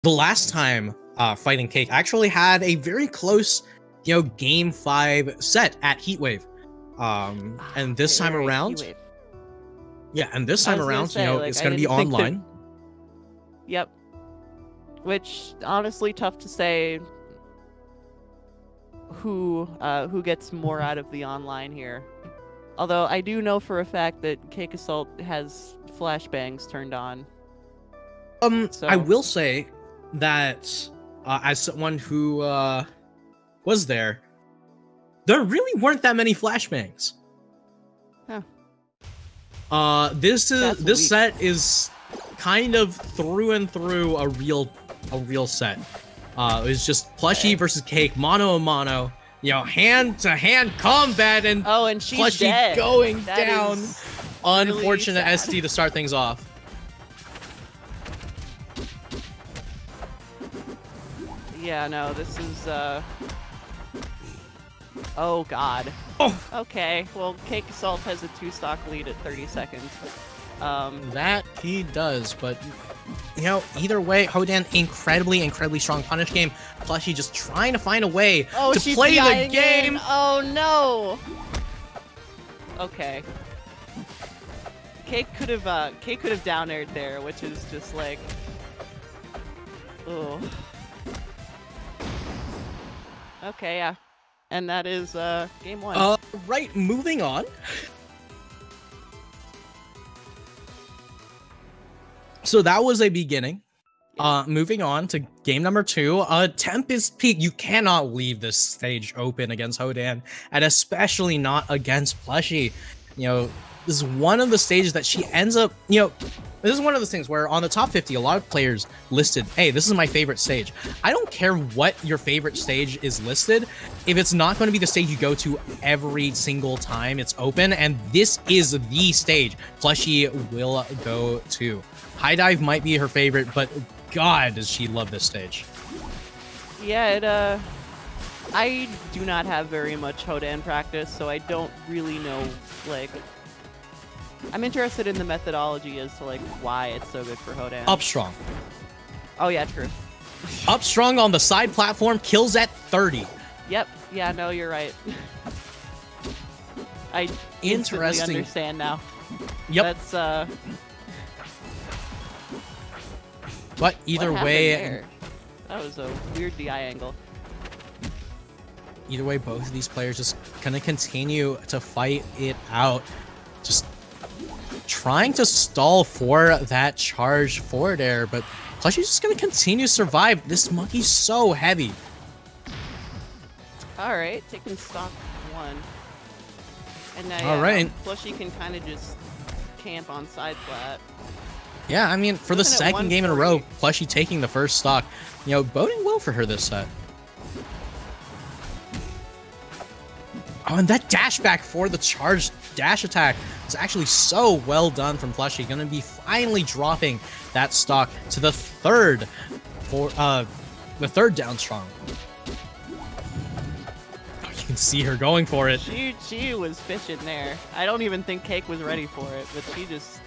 the last time fighting Cake actually had a very close, game 5 set at Heatwave. And this time around, and this time around, it's going to be online. Yep. Which, honestly, tough to say who gets more out of the online here. Although I do know for a fact that CakeAssault has flashbangs turned on. So. I will say that as someone who was there really weren't that many flashbangs. Huh. This set is kind of through and through a real set. It's just Plushie versus Cake, mano a mano, hand to hand combat, and she's Plushie dead. going That down. Unfortunate really SD to start things off. Yeah, no, this is oh god. Oh. Okay, well, CakeAssault has a 2-stock lead at 30 seconds. That he does, but either way, Hodan incredibly strong punish game. Plushie just trying to find a way to play the game. Oh no. Okay. Cake could have down aired there, which is just like, oh. Okay, yeah. And that is game 1. Right, moving on. So that was a beginning. Moving on to game number 2, Tempest Peak. You cannot leave this stage open against Hodan, and especially not against Plushie. This is one of the stages that she ends up, this is one of those things where on the top 50, a lot of players listed, hey, this is my favorite stage. I don't care what your favorite stage is listed, if it's not going to be the stage you go to every single time it's open, and this is the stage Plushie will go to. High Dive might be her favorite, but God, does she love this stage. Yeah, I do not have very much Hodan practice, so I don't really know, I'm interested in the methodology as to, why it's so good for Hodan. Up strong. Oh, yeah, true. Up strong on the side platform, kills at 30. Yep. Yeah, no, you're right. I instantly understand now. Yep. That's, But either way... That was a weird DI angle. Either way, both of these players just gonna continue to fight it out. Just trying to stall for that charge forward air, but Plushie's just gonna continue to survive. This monkey's so heavy. Alright, taking stock 1. And now Plushie can kind of just camp on side flat. Yeah, I mean, for the second game in a row, Plushie taking the first stock, boding well for her this set. Oh, and that dash back for the charge dash attack is actually so well done from Plushie. Gonna be finally dropping that stock to the third down strong. Oh, you can see her going for it. She was fishing there. I don't even think Cake was ready for it, but she just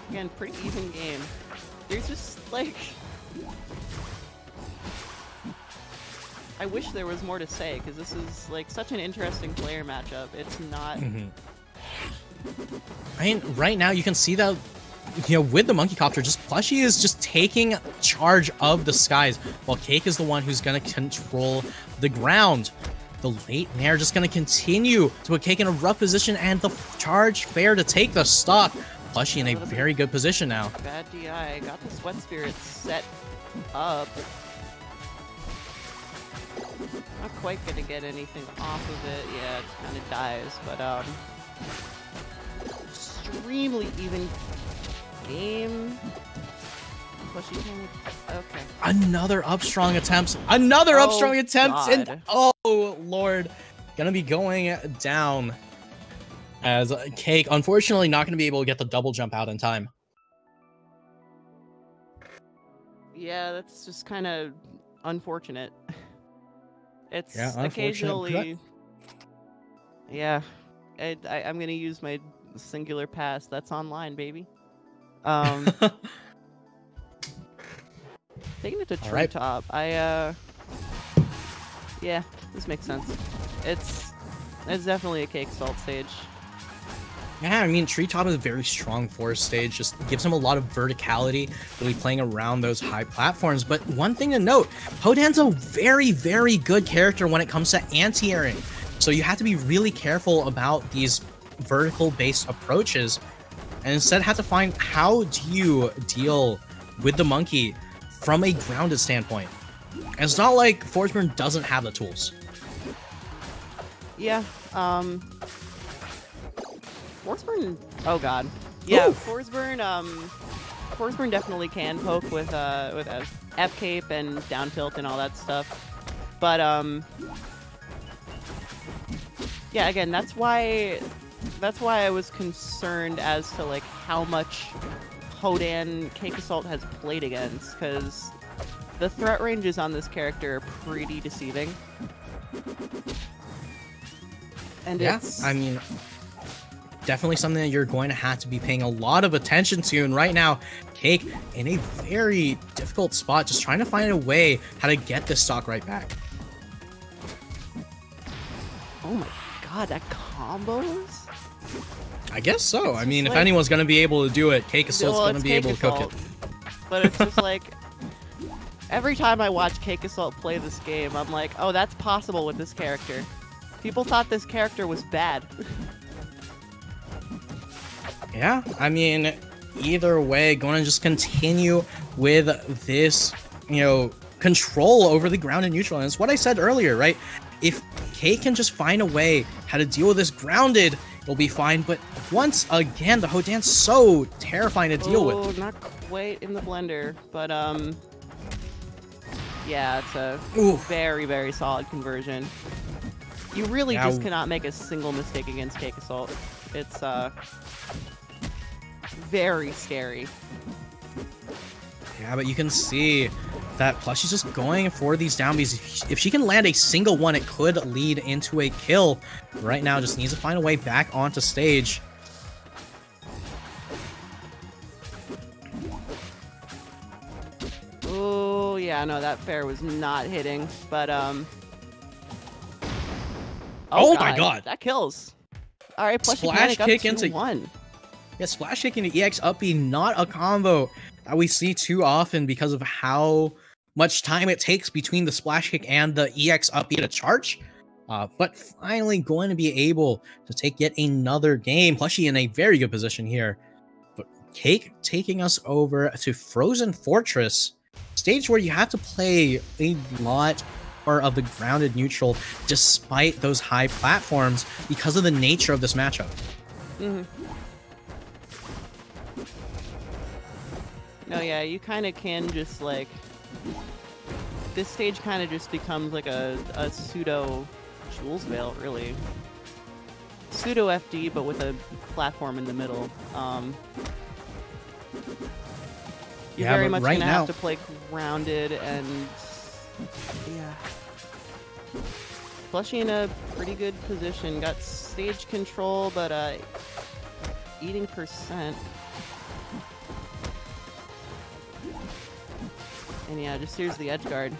again, pretty even game. There's just, I wish there was more to say, because this is, such an interesting player matchup. It's not... I mean, right now, you can see that, with the Monkey Copter, Plushie is just taking charge of the skies, while Cake is the one who's going to control the ground. The late Nair just going to continue to put Cake in a rough position, and the charge fair to take the stock. Plushie in a very good position now. Bad DI. Got the Sweat Spirit set up. Not quite gonna get anything off of it. Yeah, it kind of dies, but extremely even game. Plushie can... Okay. Another up strong attempt. Another up strong attempt, God. and oh Lord, gonna be going down. As Cake, unfortunately, not going to be able to get the double jump out in time. Yeah, that's just kind of unfortunate. It's Yeah, unfortunate, occasionally. Yeah, I'm gonna use my singular pass. That's online, baby. Taking it to treetop. Yeah, this makes sense. It's definitely a CakeAssault stage. Yeah, I mean, Treetop is a very strong forest stage, just gives him a lot of verticality, really playing around those high platforms. But one thing to note, Hodan's a very, very good character when it comes to anti-airing. So you have to be really careful about these vertical-based approaches, and instead have to find how do you deal with the monkey from a grounded standpoint. And it's not like Forsburn doesn't have the tools. Yeah, Forsburn, oh god. Yeah, Forsburn definitely can poke with a F cape and down tilt and all that stuff. But yeah, again, that's why I was concerned as to like how much Hodan CakeAssault has played against, because the threat ranges on this character are pretty deceiving. And yeah, it's, I mean, definitely something that you're going to have to be paying a lot of attention to. And right now, Cake in a very difficult spot, just trying to find a way how to get this stock right back. oh my god, that combos? I guess so. I mean, like, if anyone's going to be able to do it, CakeAssault's going to be able to cook it. But it's just like, every time I watch CakeAssault play this game, I'm like, oh, that's possible with this character. People thought this character was bad. Yeah, I mean, either way, going to just continue with this, you know, control over the ground and neutral. And it's what I said earlier, right? If Cake can just find a way how to deal with this grounded, it'll be fine. But once again, the Hodan's so terrifying to deal with. Oh, not quite in the blender, but yeah, it's a very, very solid conversion. You really just cannot make a single mistake against CakeAssault. It's very scary. Yeah, but you can see that Plushie's just going for these down Bs. If she can land a single one, it could lead into a kill. Right now, just needs to find a way back onto stage. Oh, yeah, no, that fair was not hitting, but, Oh my god! That kills! Alright, Splash kick into 1. Yeah, splash kick into EX up B, not a combo that we see too often because of how much time it takes between the splash kick and the EX up B to charge. But finally going to be able to take yet another game. Plushie in a very good position here. But Cake taking us over to Frozen Fortress, stage where you have to play a lot more of the grounded neutral despite those high platforms because of the nature of this matchup. No, yeah, you kind of can just, like... This stage kind of just becomes, like, a pseudo Jules Veil, really. Pseudo FD, but with a platform in the middle. You're very much gonna have to play grounded, and... yeah. Plushie in a pretty good position. Got stage control, but, eating percent. And yeah, just here's the edge guard.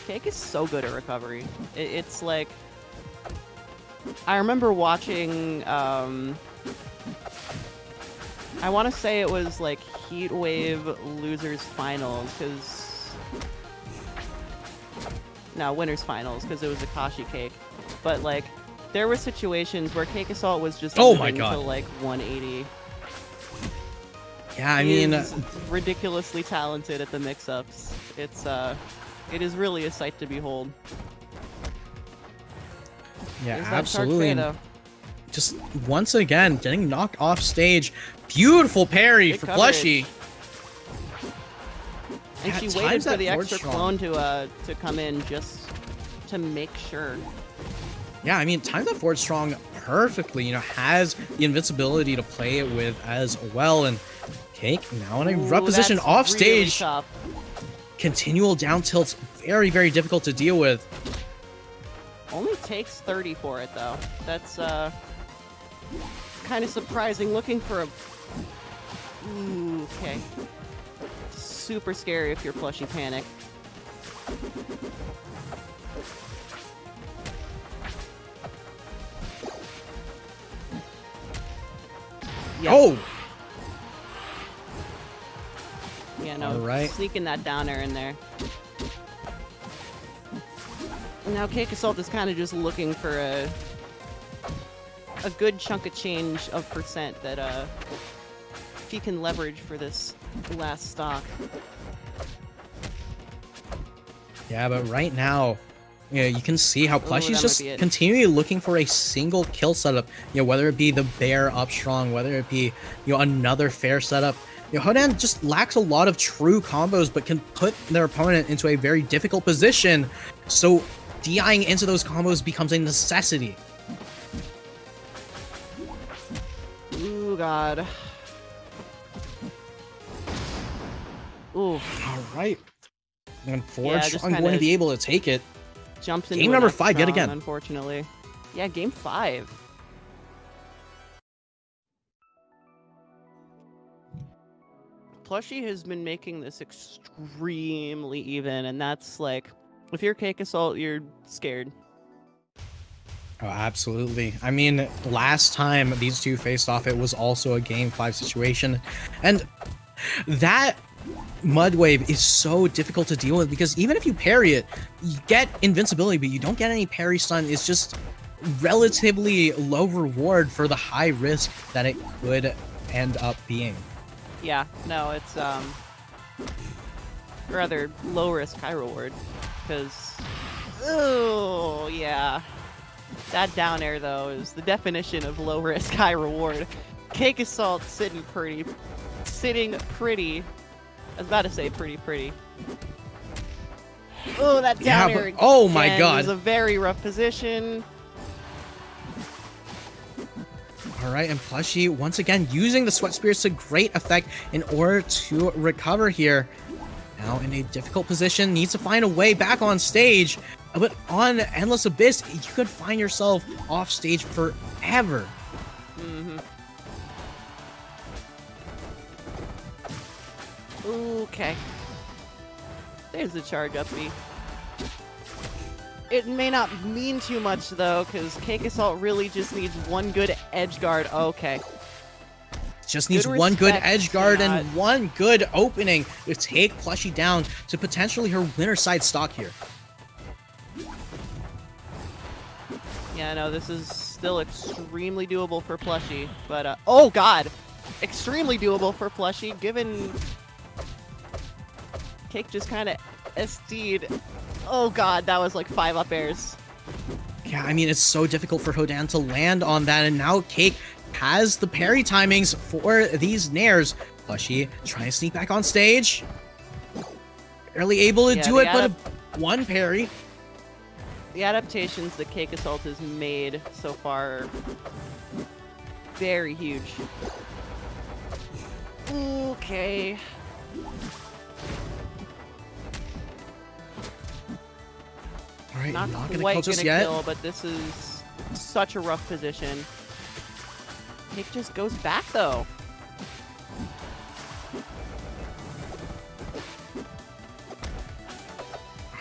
Cake is so good at recovery. It's like... I remember watching, I want to say it was like Heatwave Losers Finals, because... No, Winners Finals, because it was Akashi Cake. But like, there were situations where CakeAssault was just moving to like 180. Yeah, I mean, ridiculously talented at the mix-ups. It is really a sight to behold. Yeah, absolutely. Just once again getting knocked off stage. Beautiful parry for Plushie. And she waited for the extra clone to come in just to make sure. Yeah, I mean, times that forward strong perfectly. You know, has the invincibility to play it with as well. And Cake now in a rough position off stage. Really Continual down tilts, very, very difficult to deal with. Only takes 30 for it, though. That's kind of surprising. Looking for a... Ooh, okay. Super scary if you're PlushyPanic. Yep. Oh! Yeah, no, all right. Sneaking that down air in there. Now CakeAssault is kind of just looking for a good chunk of change of percent that he can leverage for this last stock. Yeah, but right now, you can see how Plushy's just continually looking for a single kill setup. Whether it be the bear up strong, whether it be another fair setup. Hodan just lacks a lot of true combos, but can put their opponent into a very difficult position. So DIing into those combos becomes a necessity. Ooh, God. Ooh. All right. And Forge, I'm going to be able to take it. Jumps into game number 5 yet again. Unfortunately. Yeah, game 5. Plushy has been making this extremely even, and that's like, if you're CakeAssault, you're scared. Oh, absolutely. I mean, last time these two faced off, it was also a game 5 situation. And that mud wave is so difficult to deal with because even if you parry it, you get invincibility, but you don't get any parry stun. It's just relatively low reward for the high risk that it could end up being. Yeah, no, it's rather low risk, high reward, because oh yeah, that down air though is the definition of low risk, high reward. CakeAssault sitting pretty. I was about to say pretty. Oh, that down air again. Oh my God, is a very rough position. All right, and Plushy once again using the Sweat Spirits to great effect in order to recover here. Now in a difficult position, needs to find a way back on stage, but on Endless Abyss, you could find yourself off stage forever. Mm-hmm. Okay. There's the charge up B. It may not mean too much though, because CakeAssault really just needs one good edge guard. Okay. Just needs one good edge guard and one good opening to take Plushy down to potentially her winner side stock here. Yeah, no, this is still extremely doable for Plushy, but oh God, extremely doable for Plushy given Cake just kind of SD'd. Oh God, that was like 5 up airs. Yeah, I mean, it's so difficult for Hodan to land on that, and now Cake has the parry timings for these nairs. Plushy trying to sneak back on stage. Barely able to do it, but one parry. The adaptations that CakeAssault has made so far are very huge. Okay. All right, not gonna quite kill just gonna yet. kill, but this is such a rough position. Cake just goes back though.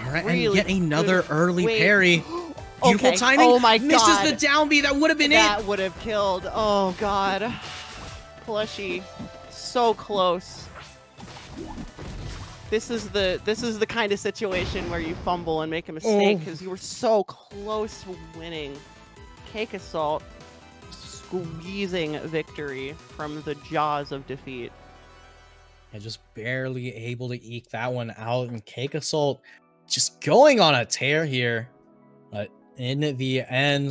All right, and yet another early parry. Okay. Beautiful timing. Oh my God. Misses the down B. That would have been it. That would have killed. Oh God. Plushy, so close. This is the kind of situation where you fumble and make a mistake because you were so close to winning. CakeAssault squeezing victory from the jaws of defeat. And just barely able to eke that one out, and CakeAssault just going on a tear here. But in the end,